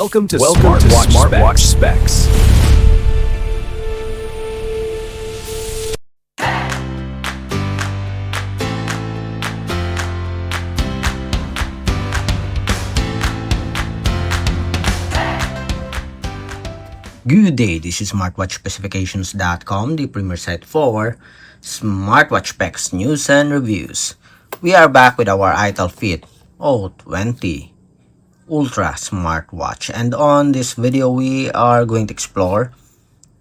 Welcome to Smartwatch Specs. Good day, this is smartwatchspecifications.com, the premier site for smartwatch specs, news, and reviews. We are back with our iTel Fit O20 Ultra smartwatch, and on this video we are going to explore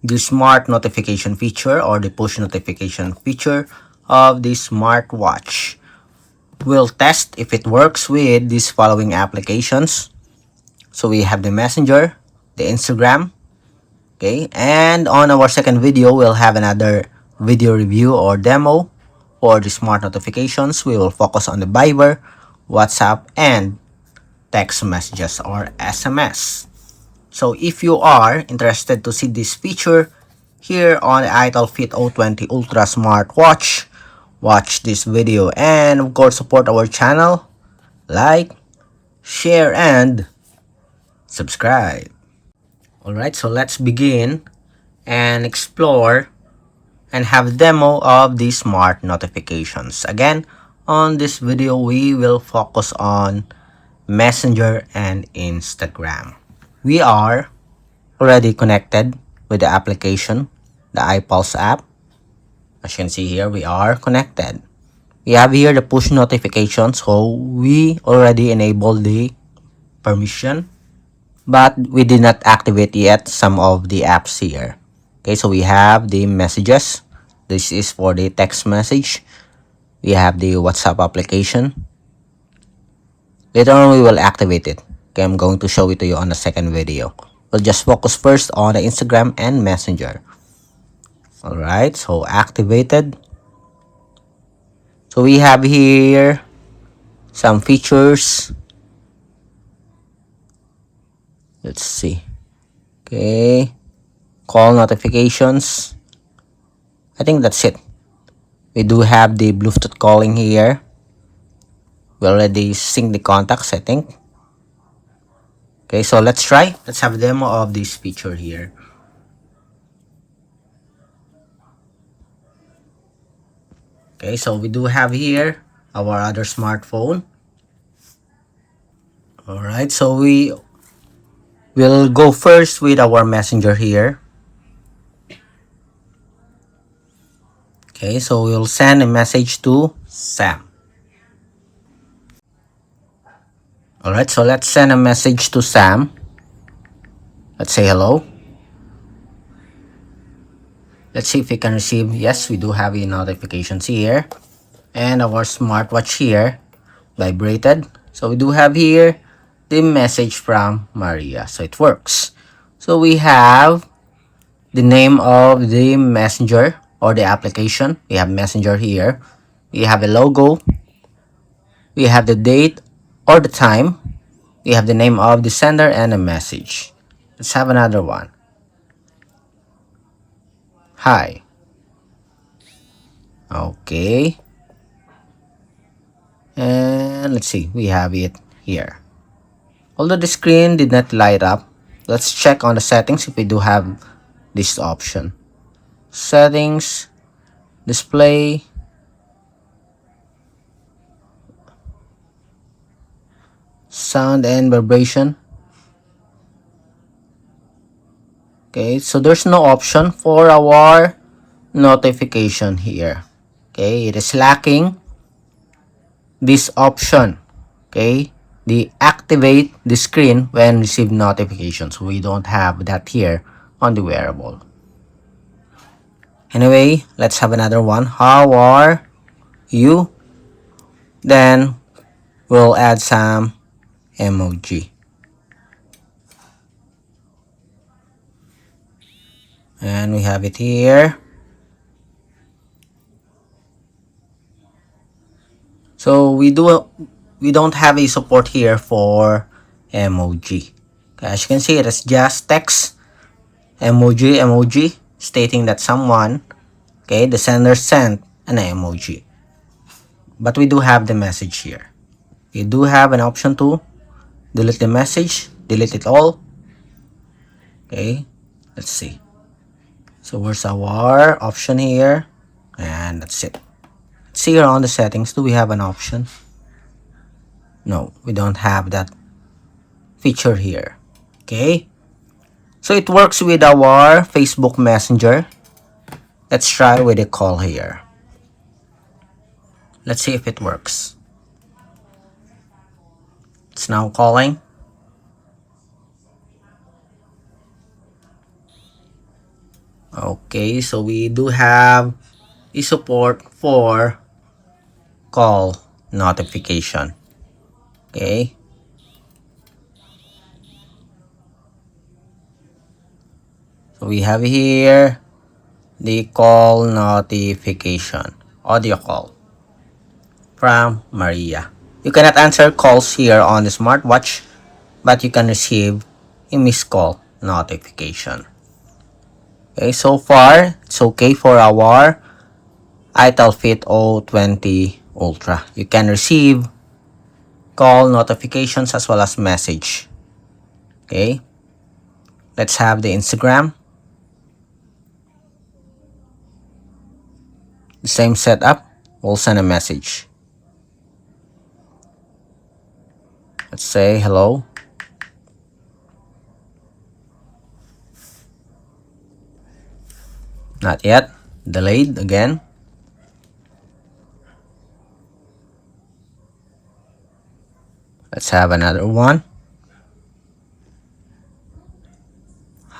the smart notification feature or the push notification feature of the smartwatch. We'll test if it works with these following applications. So we have the Messenger, the Instagram. Okay, and on our second video, we'll have another video review or demo for the smart notifications. We will focus on the Viber, WhatsApp, and text messages or SMS. So if you are interested to see this feature here on the iTel Fit O20 Ultra Smartwatch, watch this video and of course support our channel, like, share, and subscribe. Alright, so let's begin and explore and have a demo of the smart notifications. Again, on this video, we will focus on Messenger and Instagram. We are already connected with the application, the iPulse app. As you can see here, we are connected. We have here the push notifications, so we already enabled the permission, but we did not activate yet some of the apps here. Okay, so we have the messages. This is for the text message. We have the WhatsApp application. Later on, we will activate it. Okay, I'm going to show it to you on the second video. We'll just focus first on the Instagram and Messenger. Alright, so activated. So we have here some features. Let's see. Okay. Call notifications. I think that's it. We do have the Bluetooth calling here. We already synced the contacts, I think. Okay, so let's try. Let's have a demo of this feature here. Okay, so we do have here our other smartphone. Alright, so we'll go first with our Messenger here. Okay, so we'll send a message to Sam. Alright, so let's send a message to Sam. Let's say hello. Let's see if we can receive. Yes, we do have the notifications here. And our smartwatch here vibrated. So we do have here the message from Maria. So it works. So we have the name of the messenger or the application. We have Messenger here. We have a logo. We have the date or the time. We have the name of the sender and a message. Let's have another one. Hi. Okay. And let's see. We have it here. Although the screen did not light up, let's check on the settings if we do have this option. Settings, display, sound and vibration. Okay, so there's no option for our notification here. Okay, it is lacking this option. Okay, the activate the screen when receive notifications. We don't have that here on the wearable. Anyway, let's have another one. How are you? Then we'll add some emoji. And we have it here. So we don't have a support here for emoji. Okay, as you can see, it is just text emoji stating that someone, okay, the sender sent an emoji. But we do have the message here. You do have an option to delete the message, delete it all, Okay, let's see. So where's our option here? And that's it. Let's see here on the settings. Do we have an option? No, we don't have that feature here. Okay, so it works with our Facebook Messenger. Let's try with a call here. Let's see if it works. It's now calling. Okay, so we do have a support for call notification. Okay, so we have here the call notification, audio call from Maria. You cannot answer calls here on the smartwatch, but you can receive a missed call notification. Okay, so far it's okay for our iTel Fit O20 Ultra. You can receive call notifications as well as message. Okay, let's have the Instagram. The same setup. We'll send a message. Let's say hello. Not yet. Delayed again. Let's have another one.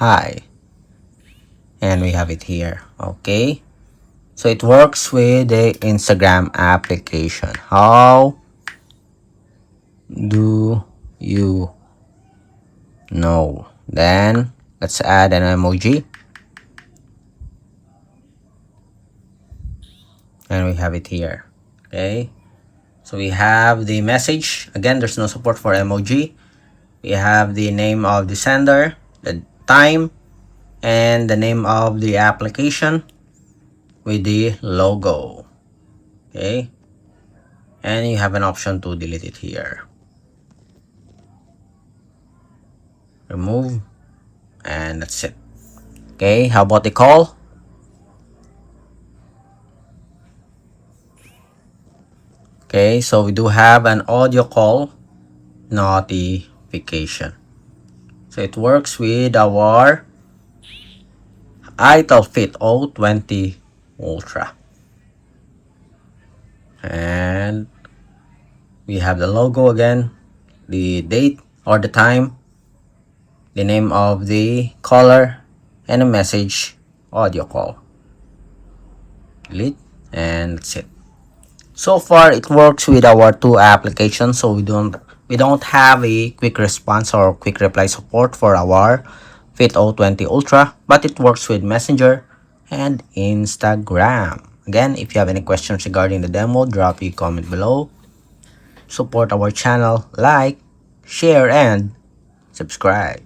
Hi. And we have it here. Okay. So it works with the Instagram application. How do you know? Then let's add an emoji. And we have it here. Okay. So we have the message. Again, there's no support for emoji. We have the name of the sender, the time, and the name of the application with the logo. Okay, and you have an option to delete it here. Remove, and that's it. Okay, how about the call? Okay, so we do have an audio call notification. So it works with our iTel Fit O20 Ultra. And we have the logo again, the date or the time, the name of the caller, and a message, audio call. Delete, and that's it. So far it works with our two applications, so we don't have a quick response or quick reply support for our Fit O20 Ultra, but it works with Messenger and Instagram. Again, if you have any questions regarding the demo, drop a comment below. Support our channel, like, share, and subscribe.